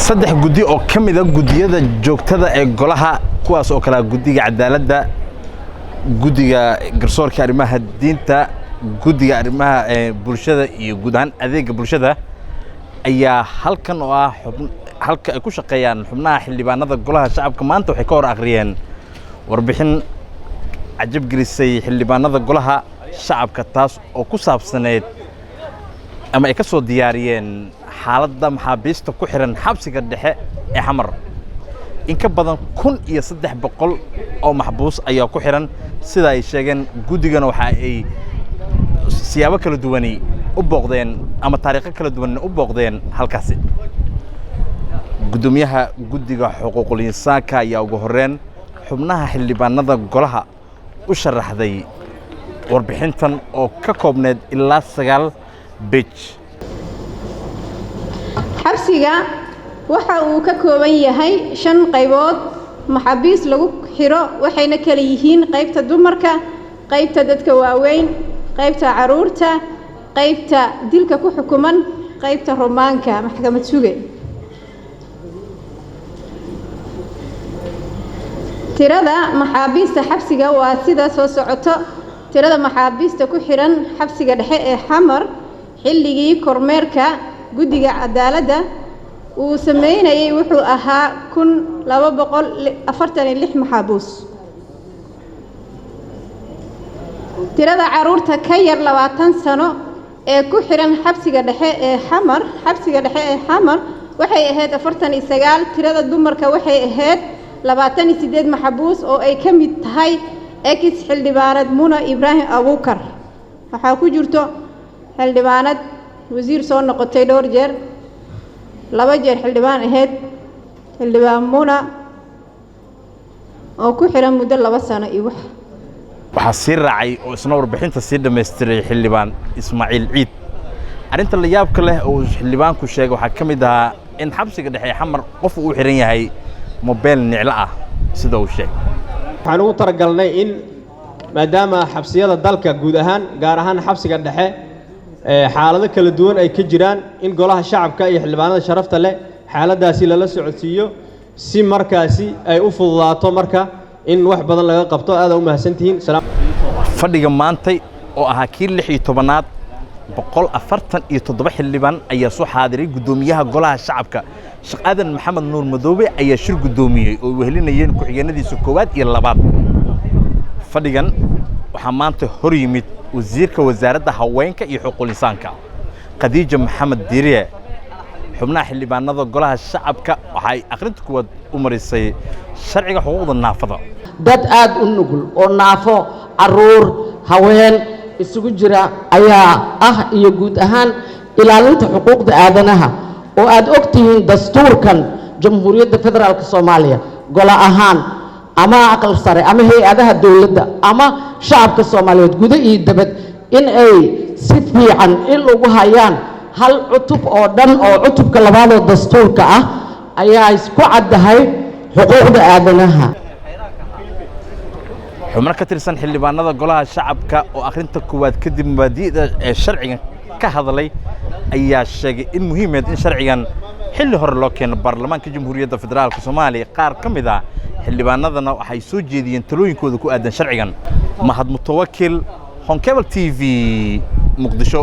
saddex guddi oo ka mid ah guddiyada joogtada ee golaha kuwaas oo kala guddiga cadaaladda guddiga garsoorka arrimaha diinta guddiga arrimaha bulshada iyo guud ahaan adeegga bulshada ayaa halkan oo ah halka ay ku shaqeeyaan xubnaha xildhibaanada golaha shacabka maanta waxay ka hor akhriyeen warbixin cajab gelisay xildhibaanada golaha shacabka taas oo ku saabsaneed ama ay ka soo diyaariyeen xaaladda maxaabiista ku xiran xabsiga dhexe ee xamar in ka badan 1300 oo maxbuus ayaa ku xiran sida ay sheegeen guddigana waxa ay siyaabo kala duwan u booqdeen ama taariikho kala duwan u booqdeen halkaasi gudoomiyaha guddiga xuquuqul insaanka ayaa ugu horeen xubnaha xildhibaanada golaha u sharaxday warbixintan oo ka koobneed ilaa 9 page xabsiga waxa uu ka kooban yahay 5 qaybood maxaabiis lagu xiro waxayna kala yihiin qaybta dumarka qaybta dadka waaweyn qaybta caruurta qaybta dilka ku xukuman qaybta romaanka maxkamad suge tirada maxaabiista xabsiga waa sida soo socoto tirada maxaabiista ku xiran xabsiga dhexe ee xamar xilligii kormeerka guddiga cadaaladda uu sameynayay wuxuu ahaa 1246 maxaabuus tirada caruurta ka yar 20 sano ee ku xiran xabsiga dhexe ee xamar waxay ahayd 49 tirada dumarka waxay ahayd 28 maxbuus oo ay ka mid tahay ex xildhibaanad Muna Ibrahim Abuukar waxa ku jirto xildhibaanad wasiir soo noqotay dhowr jeer 2 jeer xildhibaan ahayd xildhibaan Muna oo ku xiran muddo 2 sano iyo waxa sii raacay oo isna warbixinta sii dhameystiray xildhibaan Ismaaciil Ciid arinta la yaabka leh oo xildhibaanku sheegay waxa kamid ah in xabsiga dhexe xamar qof uu xiran yahay موبيل نعلة سيدا وشيء. waxaan ugu talagalnay in maadaama xabsiyada dalka guud ahaan gaar ahaan xabsiga dhexe xaalado kala duwan ay ka jiraan in golaha shacabka iyo xildhibaanada sharafta leh xaaladaasi lala socodsiiyo si markaasi ay u fududaato marka in wax badan laga qabto aad u mahadsantihiin fadhiga maantay oo ahaa kii 16aad 147 xildhibaan ayaa soo xaadiray gudoomiyaha golaha shacabka Sheekh Aadan Maxamed Nuur Madoobe ayaa shir gudoomiyay oo wehelinayeen ku xigeenadiisa koowaad iyo labaad fadhigan waxa maanta hor yimid wasiirka wasaaradda haweenka iyo xuquuqul insaanka Khadiija Maxamed Diiriye xubnaha xildhibaanada golaha shacabka waxay akhrinta kuwad u marisay sharciga xuquuqda naafada dad aad u nugul oo naafo caruur haween isugu jira ayaa iyo guud ahaan ilaalinta xuquuqda aadanaha oo aad ogtihiin dastuurkan jamhuuriyadda federaalka Soomaaliya gola ahaan ama aqal sare ama hay'adaha dawladda ama shacabka Soomaaliyeed guud iyo dibad in ay si fiican il ugu hayaan hal cutub oo dhan oo cutubka labaad oo dastuurka ah ayaa isku caddahay xuquuqda aadanaha xubnaha ka tirsan xildhibaanada golaha shacabka oo akhrinta koowaad kadib mabaadi'da ee sharciga ka hadlay ayaa sheegay in muhiimad in sharcigan xilli hore loo keeno baarlamaanka jamhuuriyadda federaalka Soomaaliya qaar ka mid ah xildhibaanadana waxay soo jeediyeen talooyinkooda ku aadan sharcigan mahad mutawakkil Honkebel TV Muqdisho